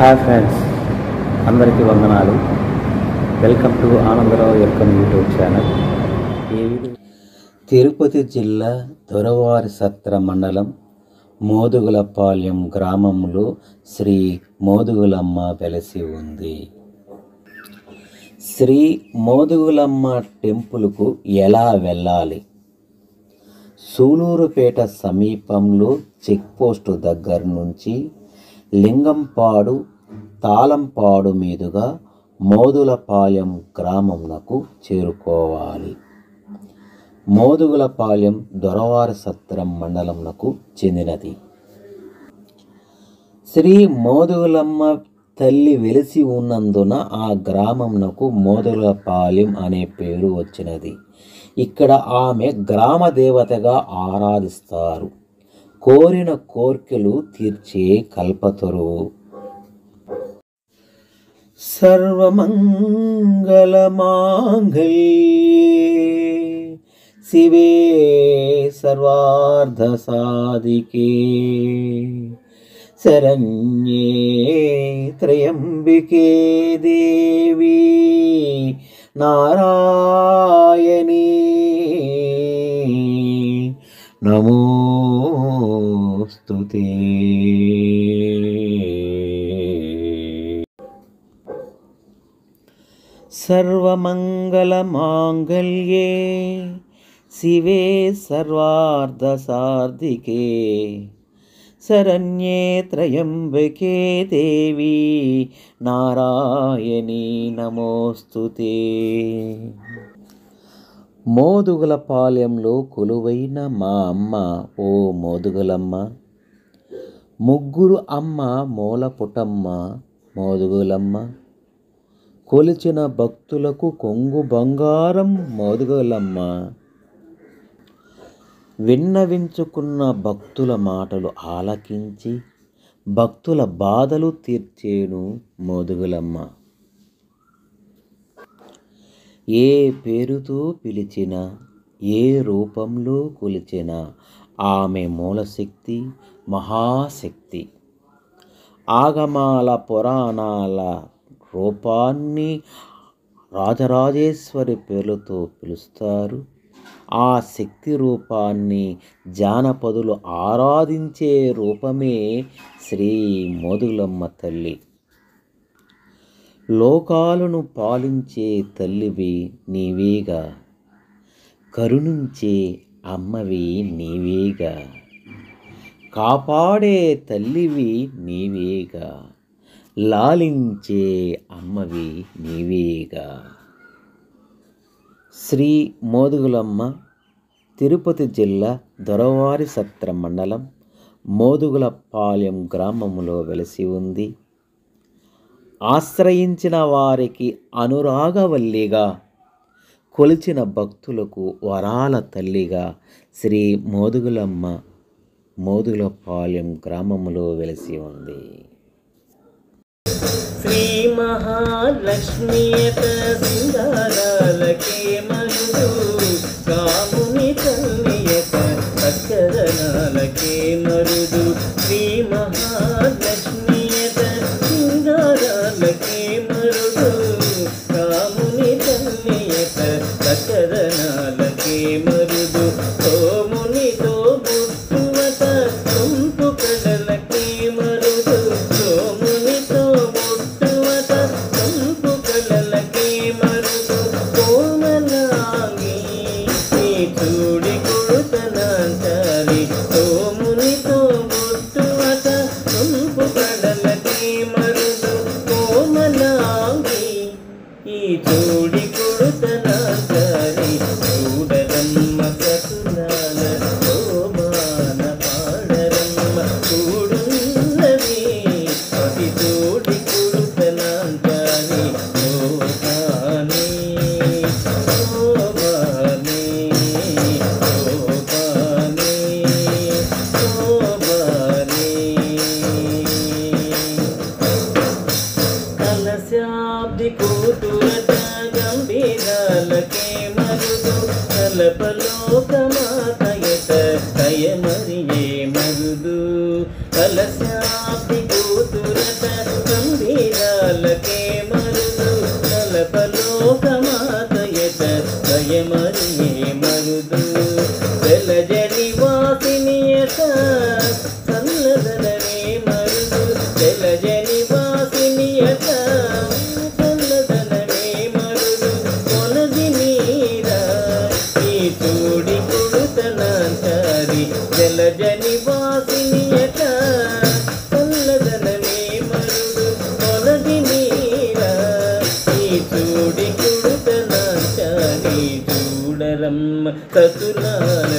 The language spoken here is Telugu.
హాయ్ ఫ్రెండ్స్, అందరికీ వందనాలు. వెల్కమ్ టు ఆనందరావు ఎల్కమ్ యూట్యూబ్ ఛానల్. తిరుపతి జిల్లా దొరవారి సత్ర మండలం మోదుగులపాలెం గ్రామంలో శ్రీ మోదుగులమ్మ వెలసి ఉంది. శ్రీ మోదుగులమ్మ టెంపుల్కు ఎలా వెళ్ళాలి? సూలూరుపేట సమీపంలో చెక్పోస్టు దగ్గర నుంచి లింగంపాడు తాళంపాడు మీదుగా మోదుగులపాలెం గ్రామంకు చేరుకోవాలి. మోదుగులపాలెం దొరవారి సత్రం మండలంకు చెందినది. శ్రీ మోదుగులమ్మ తల్లి వెలిసి ఉన్నందున ఆ గ్రామంకు మోదుగులపాలెం అనే పేరు వచ్చినది. ఇక్కడ ఆమె గ్రామ దేవతగా ఆరాధిస్తారు. కోరిన కోర్కెలు తీర్చే కల్పతరువు. సర్వమంగళమాంగళ్యే శివే సర్వార్థ సాధికే శరణ్యే త్రయంబికే దేవి నారాయణీ నమోస్తుతే. సర్వమంగళమాంగళ్యే శివే సర్వార్థ సాధికే శరణ్యే త్రయంబకే దేవి నారాయణీ నమోస్తుతే. మోదుగులపాలెంలో కొలువైన మా అమ్మ ఓ మోదుగులమ్మ, ముగ్గురు అమ్మ మూలపుటమ్మ మోదుగులమ్మ, కొలిచిన భక్తులకు కొంగు బంగారం మోదుగులమ్మ, విన్నవించుకున్న భక్తుల మాటలు ఆలకించి భక్తుల బాధలు తీర్చేను మోదుగులమ్మ. ఏ పేరుతో పిలిచినా, ఏ రూపంలో కొలిచినా ఆమె మూలశక్తి, మహాశక్తి. ఆగమాల పురాణాల రూపాన్ని రాజరాజేశ్వరి పేర్లతో పిలుస్తారు. ఆ శక్తి రూపాన్ని జానపదులు ఆరాధించే రూపమే శ్రీ మోదుగులమ్మ తల్లి. లోకాలను పాలించే తల్లివి నీవేగా, కరుణించే అమ్మవి నీవేగా, కాపాడే తల్లివి నీవేగా, లాలించే అమ్మవి నీవేగా. శ్రీ మోదుగులమ్మ తిరుపతి జిల్లా దొరవారి సత్ర మండలం మోదుగులపాలెం గ్రామంలో వెలసి ఉంది. ఆశ్రయించిన వారికి అనురాగవల్లిగా, కొలిచిన భక్తులకు వరాల తల్లిగా శ్రీ మోదుగులమ్మ మోదుగులపాలెం గ్రామంలో వెలసి ఉంది. శ్రీ మహాలక్ష్మీయత సింగారాలకే మరుదు, కాముని తల్లియత చక్కదనాలకే మరుదు. శ్రీ మహాలక్ష్మీయత సింగారాలకే మరుదు, కాముని తల్లియత చక్కదనాలకే మరుదు. సోమునితో బుట్టువత సొంపు కడలకే మరుదు, సోమునితో బుట్టువత సొంపు కడలకే మరుదు. కోమలాంగి నీ చూడి కొడుతనాంటారి, సోమునితో బుట్టువత సొంపు కడలకే మరుదు. కోమలాంగి ఈ చూడి కొడుతనాంటారి, చూడరమ్మ సతులాల శోభాన పాడరమ్మ చూడున్నది అతి చూడి కొడుతనాంటారి. శోభాని శోభాని శోభాని శోభాని. కలశాబ్ది కూతురట గంభీరాలకే మరుదు, కలపలోకమాతయత కయమరియే మరుదు. కలశాబ్ది కూతురట గంభీరాలకే ಮರಿಯೇ ಮರುದು ಜಲಜನಿ ವಾಸಿನಿಯತ ಸಲ್ಲದನವೇ ಮರುದು ಜಲಜನಿ ವಾಸಿನಿಯತ ಸಲ್ಲದನವೇ ಮರುದು ಕೊನದಿ ನೀರ ಈ ಚೂಡಿ ಕುಡುತನಾಂಚಾರಿ ಜಲಜನಿ ವಾಸಿನಿಯತ ಸಲ್ಲದನವೇ ಮರುದು ಕೊನದಿ ನೀರ ಈ ಚೂಡಿ ಕುಡುತನಾಂಚಾರಿ చూడరమ్మ సతులాల